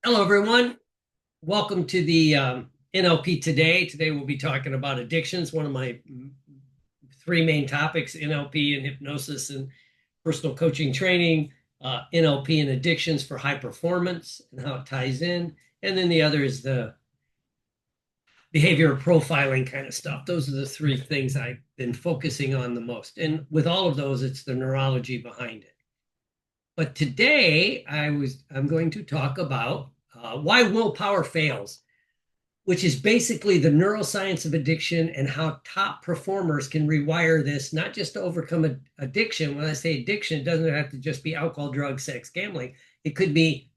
Hello, everyone. Welcome to the NLP Today. Today, we'll be talking about addictions, one of my three main topics: NLP and hypnosis and personal coaching training, NLP and addictions for high performance and how it ties in. And then the other is the behavioral profiling kind of stuff. Those are the three things I've been focusing on the most. And with all of those, it's the neurology behind it. But today, I'm going to talk about why willpower fails, which is basically the neuroscience of addiction and how top performers can rewire this, not just to overcome addiction. When I say addiction, it doesn't have to just be alcohol, drugs, sex, gambling. It could be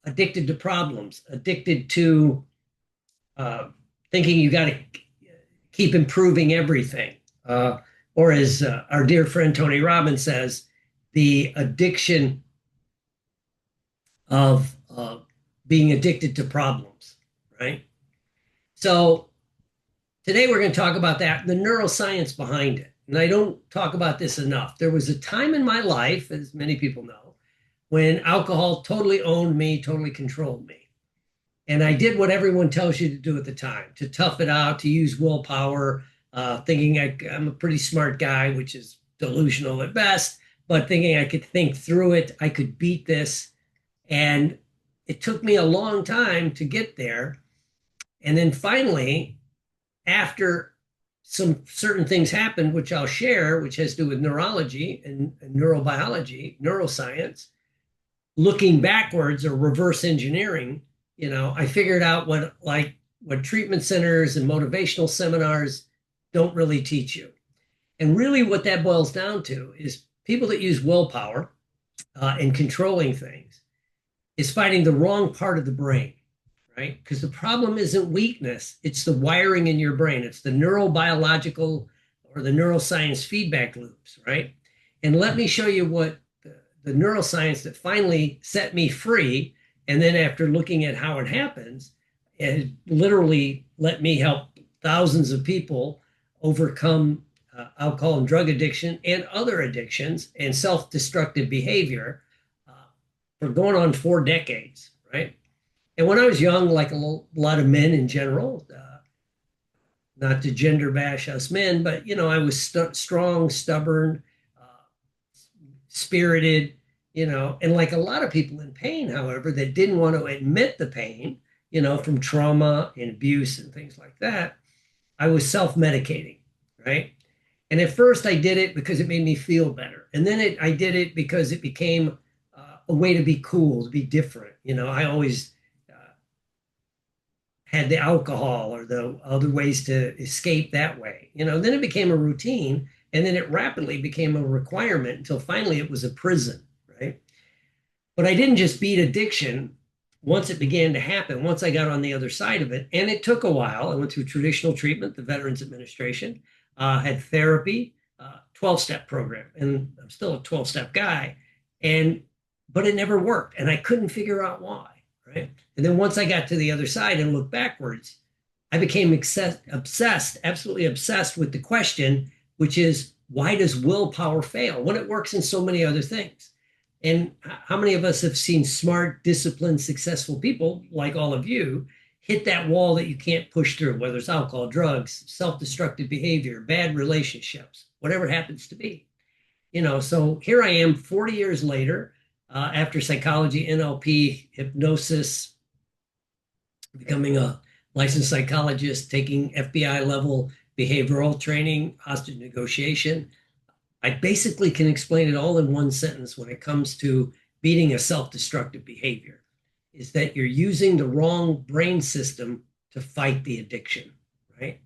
addicted to problems, addicted to thinking you got to keep improving everything. Or as our dear friend Tony Robbins says, the addiction of being addicted to problems, right? So today we're going to talk about that, the neuroscience behind it. And I don't talk about this enough. There was a time in my life, as many people know, when alcohol totally owned me, totally controlled me. And I did what everyone tells you to do at the time, to tough it out, to use willpower, thinking I'm a pretty smart guy, which is delusional at best, but thinking I could think through it, I could beat this. And it took me a long time to get there. And then finally, after some certain things happened, which I'll share, which has to do with neurology and neurobiology, neuroscience, looking backwards or reverse engineering, I figured out what treatment centers and motivational seminars don't really teach you. And really what that boils down to is people that use willpower in controlling things is fighting the wrong part of the brain, right? Because the problem isn't weakness, it's the wiring in your brain. It's the neurobiological or the neuroscience feedback loops, right? And let me show you what the neuroscience that finally set me free. And then after looking at how it happens, it literally let me help thousands of people overcome alcohol and drug addiction and other addictions and self-destructive behavior for going on 4 decades, right? And when I was young, like a lot of men in general, not to gender bash us men, but I was strong, stubborn, spirited, and like a lot of people in pain, however, that didn't want to admit the pain, from trauma and abuse and things like that, I was self-medicating, right? And at first I did it because it made me feel better. And then I did it because it became a way to be cool, to be different. I always had the alcohol or the other ways to escape that way. Then it became a routine, and then it rapidly became a requirement until finally it was a prison, right? But I didn't just beat addiction once it began to happen, once I got on the other side of it. And it took a while. I went through traditional treatment, the Veterans Administration, had therapy, 12-step program, and I'm still a 12-step guy. But it never worked, and I couldn't figure out why, right? And then once I got to the other side and looked backwards, I became obsessed, absolutely obsessed with the question, which is, why does willpower fail when it works in so many other things? And how many of us have seen smart, disciplined, successful people like all of you hit that wall that you can't push through, whether it's alcohol, drugs, self-destructive behavior, bad relationships, whatever it happens to be. So here I am 40 years later, after psychology, NLP, hypnosis, becoming a licensed psychologist, taking FBI level behavioral training, hostage negotiation. I basically can explain it all in one sentence when it comes to beating a self-destructive behavior, is that you're using the wrong brain system to fight the addiction, right?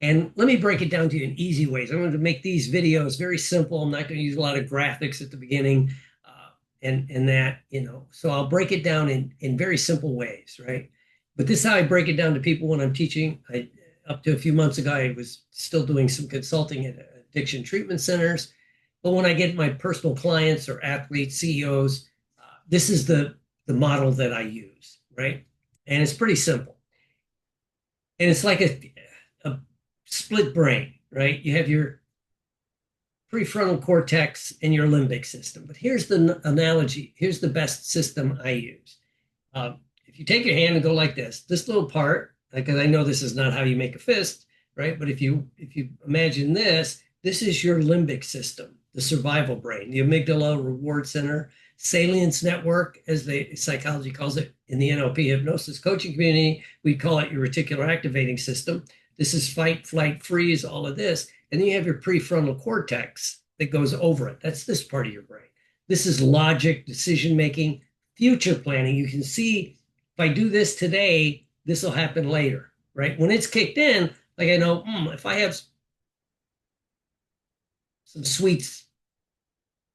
And let me break it down to you in easy ways. I'm going to make these videos very simple. I'm not going to use a lot of graphics at the beginning and that, so I'll break it down in very simple ways, right? But this is how I break it down to people when I'm teaching. Up to a few months ago, I was still doing some consulting at addiction treatment centers. But when I get my personal clients or athletes, CEOs, this is the model that I use, right? And it's pretty simple. And it's like a split brain, right? You have your prefrontal cortex and your limbic system. But here's the analogy. Here's the best system I use. If you take your hand and go like this little part, because I know this is not how you make a fist, right? But if you imagine this is your limbic system, the survival brain, the amygdala reward center, salience network, as the psychology calls it in the NLP hypnosis coaching community. We call it your reticular activating system. This is fight, flight, freeze, all of this. And then you have your prefrontal cortex that goes over it. That's this part of your brain. This is logic, decision making, future planning. You can see if I do this today, this will happen later, right? When it's kicked in, like I know, if I have some sweets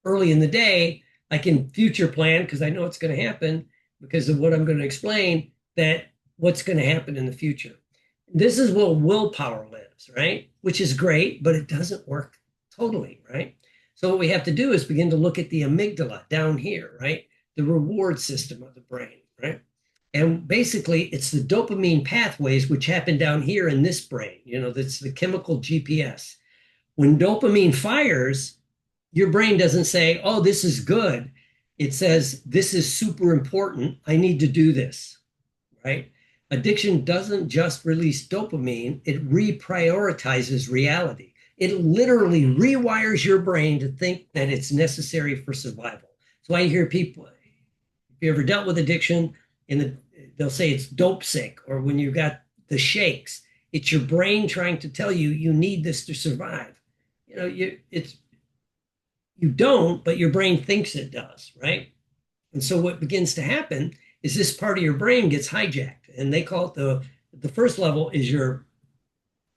early in the day, I can future plan because I know it's going to happen because of what I'm going to explain, that what's going to happen in the future. This is where willpower lives, right? Which is great, but it doesn't work totally, right? So what we have to do is begin to look at the amygdala down here, right? The reward system of the brain, right? And basically, it's the dopamine pathways which happen down here in this brain. That's the chemical GPS. When dopamine fires, your brain doesn't say, oh, this is good. It says, this is super important. I need to do this, right? Addiction doesn't just release dopamine, it reprioritizes reality. It literally rewires your brain to think that it's necessary for survival. So I hear people, if you ever dealt with addiction, they'll say it's dope sick, or when you got the shakes, it's your brain trying to tell you you need this to survive. You don't, but your brain thinks it does, right? And so what begins to happen is this part of your brain gets hijacked, and they call it the first level is your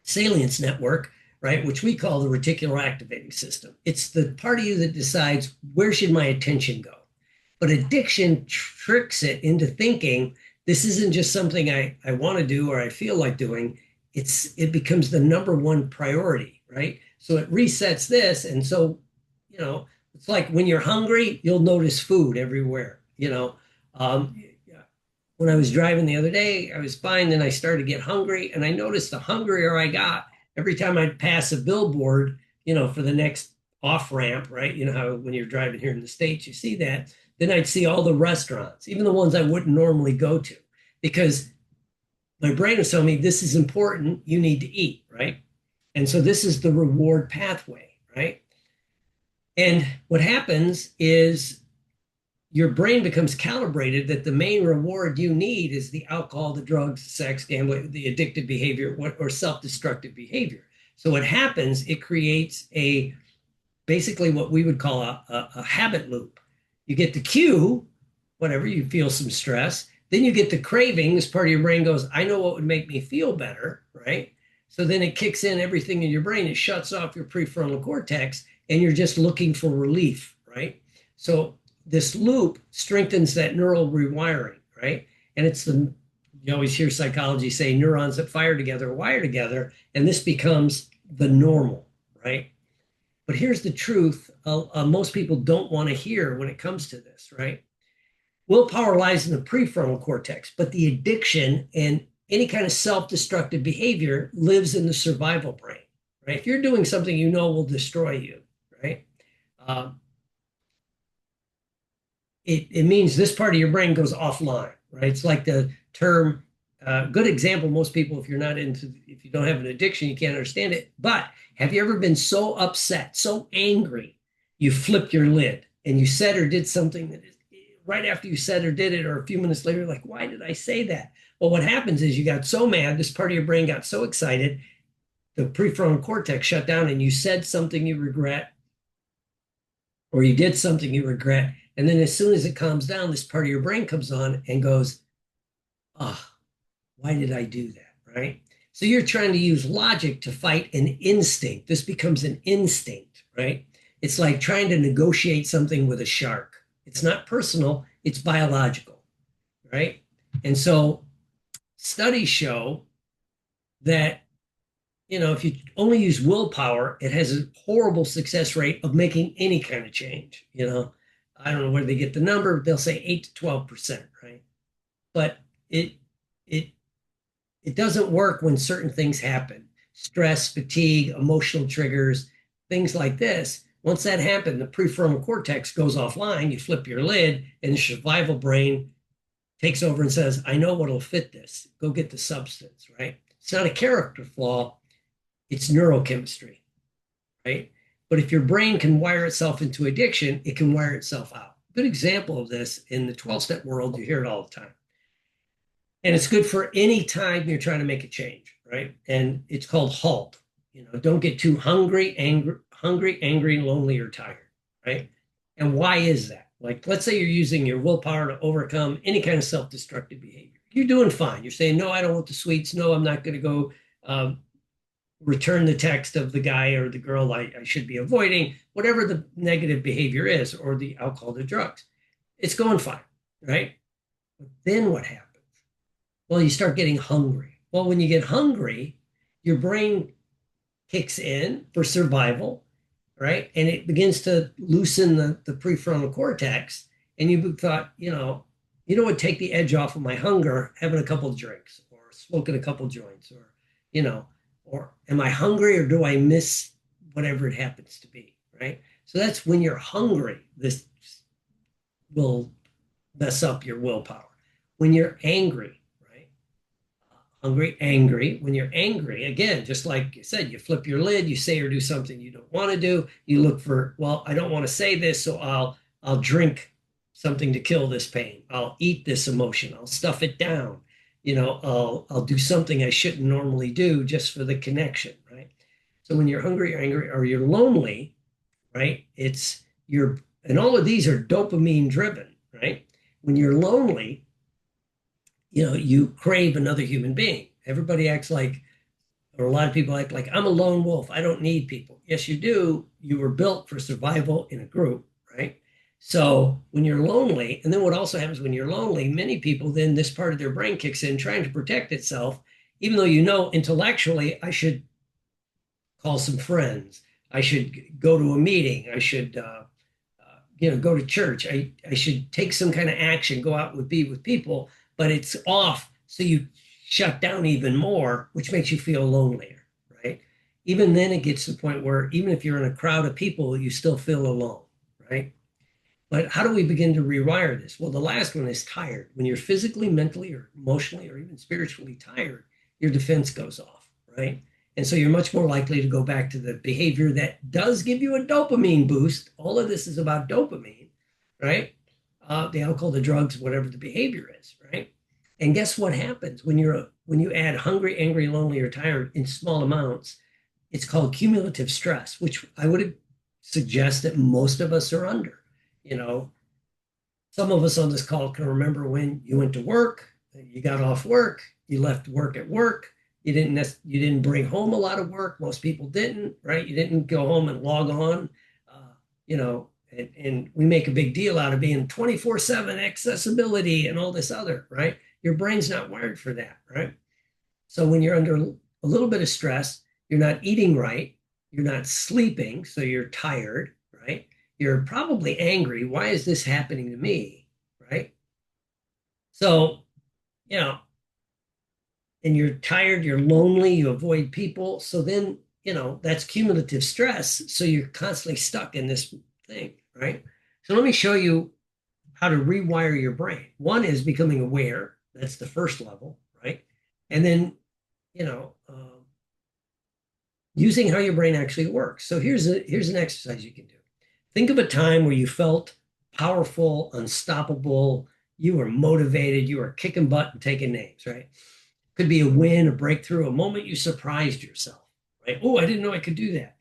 salience network, right? Which we call the reticular activating system. It's the part of you that decides, where should my attention go? But addiction tricks it into thinking this isn't just something I want to do or I feel like doing. It becomes the number one priority, right? So it resets this. And so, it's like when you're hungry, you'll notice food everywhere. When I was driving the other day, I was fine. Then I started to get hungry. And I noticed the hungrier I got, every time I'd pass a billboard, for the next off ramp, right? You know how when you're driving here in the States, you see that. Then I'd see all the restaurants, even the ones I wouldn't normally go to, because my brain was telling me this is important. You need to eat, right? And so this is the reward pathway, right? And what happens is your brain becomes calibrated that the main reward you need is the alcohol, the drugs, sex, gambling, the addictive behavior, or self-destructive behavior. So what happens, it creates basically what we would call a habit loop. You get the cue, whatever, you feel some stress. Then you get the craving. This part of your brain goes, I know what would make me feel better, right? So then it kicks in everything in your brain. It shuts off your prefrontal cortex, and you're just looking for relief, right? So this loop strengthens that neural rewiring, right? And you always hear psychology say neurons that fire together wire together, and this becomes the normal, right? But here's the truth most people don't want to hear when it comes to this, right? Willpower lies in the prefrontal cortex, but the addiction and any kind of self-destructive behavior lives in the survival brain, right? If you're doing something you know will destroy you, right? It means this part of your brain goes offline, right? It's like the term, good example, most people, if you don't have an addiction, you can't understand it. But have you ever been so upset, so angry, you flipped your lid and you said or did something that is, right after you said or did it, or a few minutes later, like, why did I say that? Well, what happens is you got so mad, this part of your brain got so excited, the prefrontal cortex shut down, and you said something you regret, or you did something you regret. And then as soon as it calms down, this part of your brain comes on and goes, why did I do that, right? So you're trying to use logic to fight an instinct. This becomes an instinct, right? It's like trying to negotiate something with a shark. It's not personal, it's biological, right? And so studies show that, if you only use willpower, it has a horrible success rate of making any kind of change. I don't know where they get the number. They'll say 8 to 12%, right? But it doesn't work when certain things happen. Stress, fatigue, emotional triggers, things like this. Once that happens, the prefrontal cortex goes offline, you flip your lid, and the survival brain takes over and says, I know what'll fit this. Go get the substance, right? It's not a character flaw, it's neurochemistry, right? But if your brain can wire itself into addiction, it can wire itself out. Good example of this in the 12-step world, you hear it all the time. And it's good for any time you're trying to make a change, right? And it's called HALT. Don't get too hungry, angry, lonely, or tired, right? And why is that? Like, let's say you're using your willpower to overcome any kind of self-destructive behavior. You're doing fine. You're saying, no, I don't want the sweets. No, I'm not going to go return the text of the guy or the girl I should be avoiding, whatever the negative behavior is, or the alcohol, the drugs. It's going fine, right? But then what happens? Well, you start getting hungry. Well, when you get hungry, your brain kicks in for survival, right? And it begins to loosen the prefrontal cortex. And you thought, what would take the edge off of my hunger? Having a couple of drinks or smoking a couple of joints or am I hungry or do I miss whatever it happens to be, right? So that's when you're hungry, this will mess up your willpower. When you're angry, right? Hungry, angry. When you're angry, again, just like I said, you flip your lid, you say or do something you don't want to do. You look for, well, I don't want to say this, so I'll drink something to kill this pain. I'll eat this emotion. I'll stuff it down. I'll do something I shouldn't normally do just for the connection, right? So when you're hungry, or angry, or you're lonely, right? And all of these are dopamine driven, right? When you're lonely, you crave another human being. Everybody acts like, or a lot of people act like, I'm a lone wolf. I don't need people. Yes, you do. You were built for survival in a group, right? So when you're lonely, and then what also happens when you're lonely, many people, then this part of their brain kicks in trying to protect itself, even though intellectually, I should call some friends. I should go to a meeting. I should, go to church. I should take some kind of action, go out and be with people, but it's off. So you shut down even more, which makes you feel lonelier, right? Even then it gets to the point where even if you're in a crowd of people, you still feel alone, right? But how do we begin to rewire this? Well, the last one is tired. When you're physically, mentally, or emotionally, or even spiritually tired, your defense goes off, right? And so you're much more likely to go back to the behavior that does give you a dopamine boost. All of this is about dopamine, right? The alcohol, the drugs, whatever the behavior is, right? And guess what happens when you add hungry, angry, lonely, or tired in small amounts? It's called cumulative stress, which I would suggest that most of us are under. Some of us on this call can remember when you went to work, you got off work, you left work at work. You didn't bring home a lot of work. Most people didn't, right? You didn't go home and log on, and we make a big deal out of being 24/7 accessibility and all this other, right? Your brain's not wired for that, right? So when you're under a little bit of stress, you're not eating right, you're not sleeping, so you're tired, right? You're probably angry. Why is this happening to me, right? So, and you're tired, you're lonely, you avoid people. So then, that's cumulative stress. So you're constantly stuck in this thing, right? So let me show you how to rewire your brain. One is becoming aware. That's the first level, right? And then, using how your brain actually works. So here's an exercise you can do. Think of a time where you felt powerful, unstoppable, you were motivated, you were kicking butt and taking names, right? Could be a win, a breakthrough, a moment you surprised yourself, right? Oh, I didn't know I could do that.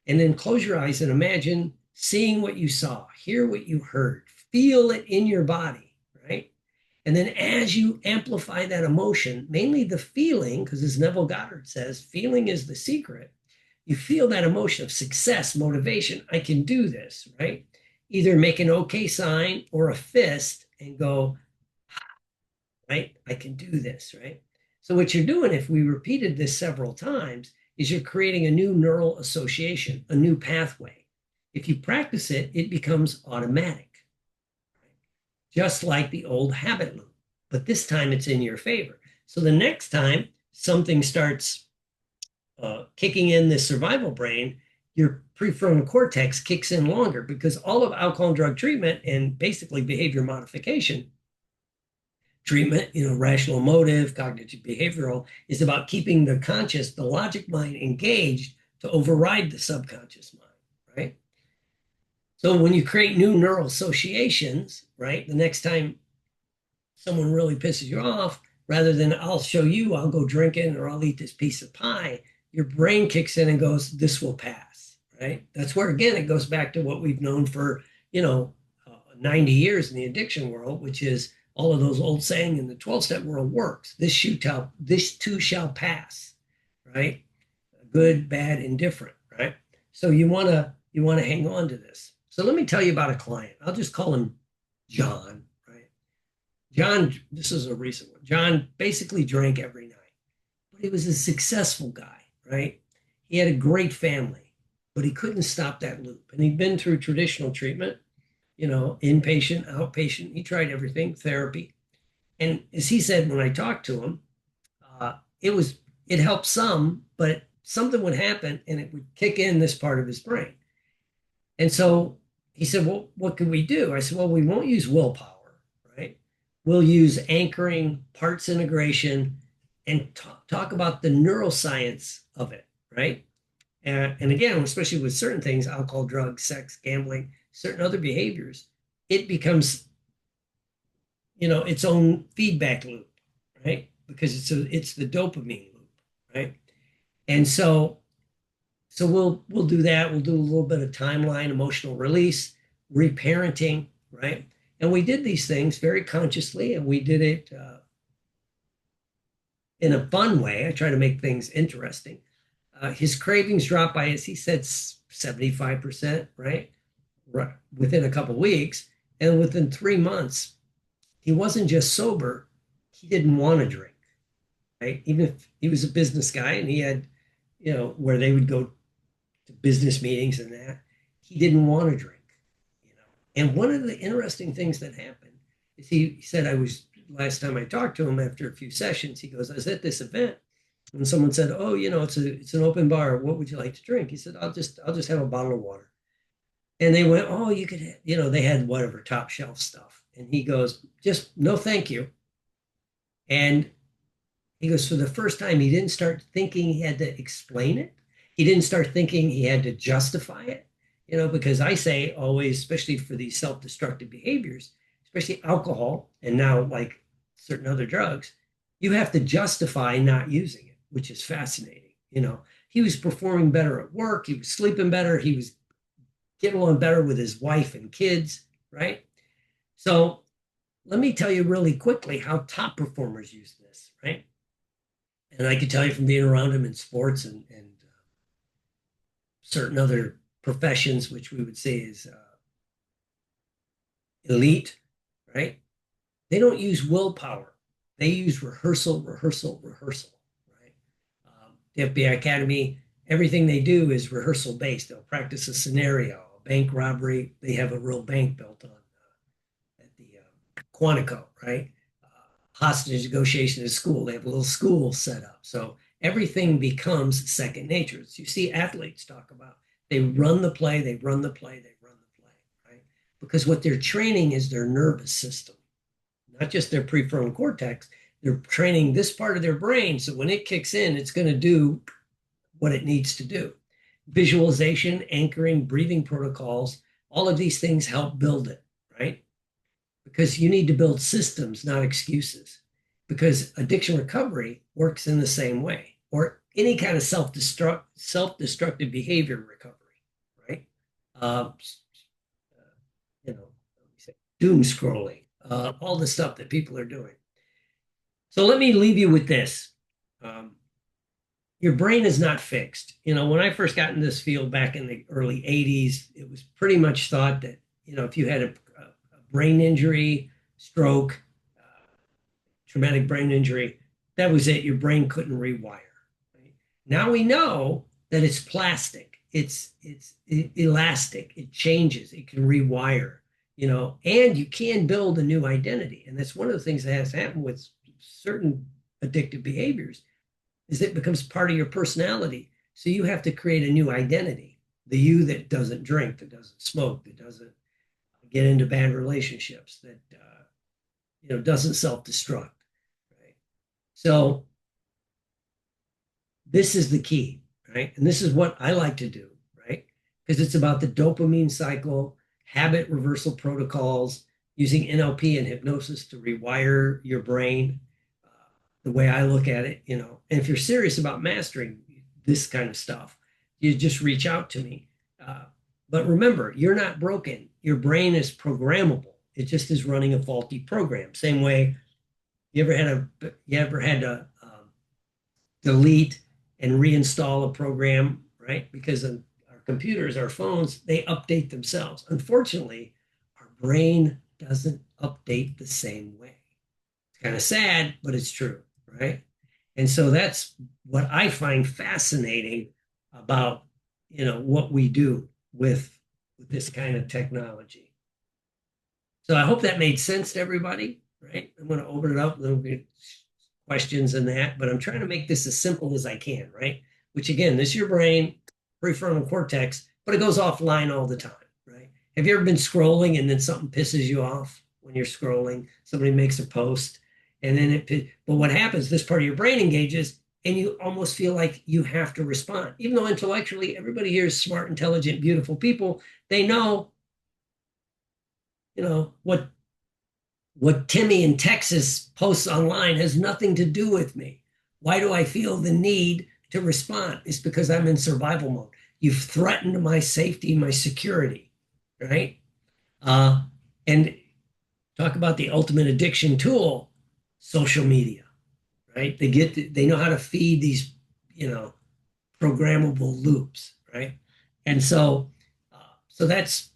And then close your eyes and imagine seeing what you saw, hear what you heard, feel it in your body, right? And then as you amplify that emotion, mainly the feeling, because as Neville Goddard says, feeling is the secret. You feel that emotion of success, motivation. I can do this, right? Either make an okay sign or a fist and go, right? I can do this, right? So what you're doing, if we repeated this several times, is you're creating a new neural association, a new pathway. If you practice it, it becomes automatic, right? Just like the old habit loop, but this time it's in your favor. So the next time something starts kicking in this survival brain, your prefrontal cortex kicks in longer, because all of alcohol and drug treatment and basically behavior modification treatment, rational emotive, cognitive behavioral, is about keeping the conscious, the logic mind engaged to override the subconscious mind, right? So when you create new neural associations, right, the next time someone really pisses you off, rather than I'll show you, I'll go drinking or I'll eat this piece of pie, your brain kicks in and goes, this will pass, right? That's where, again, it goes back to what we've known for, 90 years in the addiction world, which is all of those old saying in the 12-step world works. This too shall pass, right? Good, bad, indifferent, right? So you want to hang on to this. So let me tell you about a client. I'll just call him John, right? John, this is a recent one. John basically drank every night, but he was a successful guy, right? He had a great family, but he couldn't stop that loop. And he'd been through traditional treatment, inpatient, outpatient. He tried everything, therapy. And as he said, when I talked to him, it helped some, but something would happen and it would kick in this part of his brain. And so he said, well, what can we do? I said, well, we won't use willpower, right? We'll use anchoring, parts integration, and talk about the neuroscience of it, right? And again, especially with certain things, alcohol, drugs, sex, gambling, certain other behaviors, it becomes, its own feedback loop, right? Because it's the dopamine loop, right? And so we'll do that. We'll do a little bit of timeline, emotional release, reparenting, right? And we did these things very consciously, and we did it in a fun way. I try to make things interesting. His cravings dropped by, as he said, 75%, right? Within a couple of weeks. And within 3 months, he wasn't just sober, he didn't want to drink, right? Even if he was a business guy and he had, where they would go to business meetings and that, he didn't want to drink, And one of the interesting things that happened is he said, last time I talked to him after a few sessions, he goes, I was at this event and someone said, oh, it's an open bar. What would you like to drink? He said, I'll just have a bottle of water. And they went, oh, you could, they had whatever top shelf stuff. And he goes, just no, thank you. And he goes, for the first time, he didn't start thinking he had to explain it. He didn't start thinking he had to justify it, because I say always, especially for these self-destructive behaviors, especially alcohol, and now like certain other drugs, you have to justify not using it, which is fascinating. He was performing better at work. He was sleeping better. He was getting along better with his wife and kids, right? So let me tell you really quickly how top performers use this, right? And I can tell you from being around them in sports and certain other professions, which we would say is elite, right? They don't use willpower. They use rehearsal, rehearsal, rehearsal, right? The FBI Academy, everything they do is rehearsal based. They'll practice a scenario, a bank robbery. They have a real bank built on at the Quantico, right? Hostage negotiation at school. They have a little school set up. So everything becomes second nature. As you see athletes talk about, they run the play, they run the play, they run the play, right? Because what they're training is their nervous system, not just their prefrontal cortex. They're training this part of their brain. So when it kicks in, it's going to do what it needs to do. Visualization, anchoring, breathing protocols, all of these things help build it, right? Because you need to build systems, not excuses. Because addiction recovery works in the same way, or any kind of self-destructive behavior recovery, right? Doom scrolling, all the stuff that people are doing. So let me leave you with this. Your brain is not fixed. When I first got in this field back in the early 80s, it was pretty much thought that, if you had a brain injury, stroke, traumatic brain injury, that was it. Your brain couldn't rewire. Right? Now we know that it's plastic. It's elastic. It changes. It can rewire. And you can build a new identity. And that's one of the things that has happened with certain addictive behaviors, is it becomes part of your personality. So you have to create a new identity. The you that doesn't drink, that doesn't smoke, that doesn't get into bad relationships, that doesn't self-destruct, right? So this is the key, right? And this is what I like to do, right? Because it's about the dopamine cycle, habit reversal protocols, using NLP and hypnosis to rewire your brain. The way I look at it, and if you're serious about mastering this kind of stuff, you just reach out to me. But remember, you're not broken. Your brain is programmable. It just is running a faulty program. Same way you ever had to delete and reinstall a program, right? Because our computers, our phones, they update themselves. Unfortunately, our brain doesn't update the same way. It's kind of sad, but it's true, right? And so that's what I find fascinating about, what we do with this kind of technology. So I hope that made sense to everybody, right? I'm going to open it up a little bit, questions and that, but I'm trying to make this as simple as I can, right? Which again, this is your brain, prefrontal cortex, but it goes offline all the time, right? Have you ever been scrolling and then something pisses you off when you're scrolling? Somebody makes a post and then but what happens, this part of your brain engages and you almost feel like you have to respond. Even though intellectually everybody here is smart, intelligent, beautiful people, they know, what Timmy in Texas posts online has nothing to do with me. Why do I feel the need to respond? It's because I'm in survival mode. You've threatened my safety, my security, right? And talk about the ultimate addiction tool, social media, right? They know how to feed these, programmable loops, right? And so that's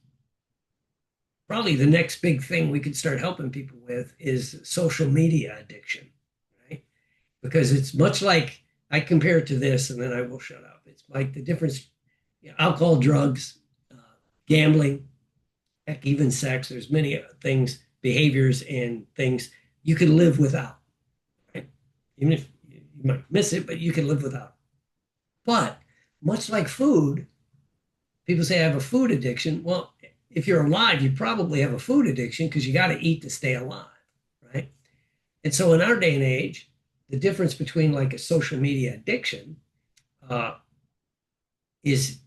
probably the next big thing we could start helping people with is social media addiction, right? Because it's much like, I compare it to this and then I will shut up. It's like the difference, alcohol, drugs, gambling, heck, even sex. There's many things, behaviors and things you can live without, right? Even if you might miss it, but you can live without. But much like food, people say I have a food addiction. Well, if you're alive, you probably have a food addiction because you got to eat to stay alive, right? And so in our day and age, the difference between like a social media addiction is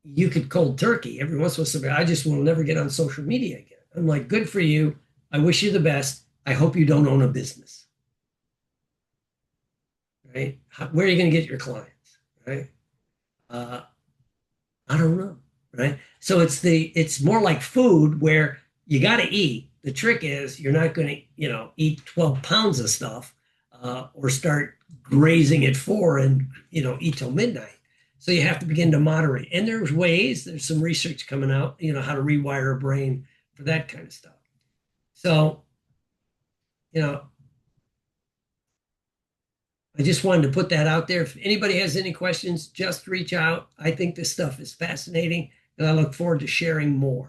you could cold turkey. Every once in a while, somebody, I just will never get on social media again. I'm like, good for you. I wish you the best. I hope you don't own a business, right? Where are you going to get your clients, right? I don't know, right? So it's more like food where you got to eat. The trick is you're not going to eat 12 pounds of stuff or start grazing at 4 and eat till midnight. So you have to begin to moderate. And there's some research coming out, how to rewire a brain for that kind of stuff. So, I just wanted to put that out there. If anybody has any questions, just reach out. I think this stuff is fascinating, and I look forward to sharing more.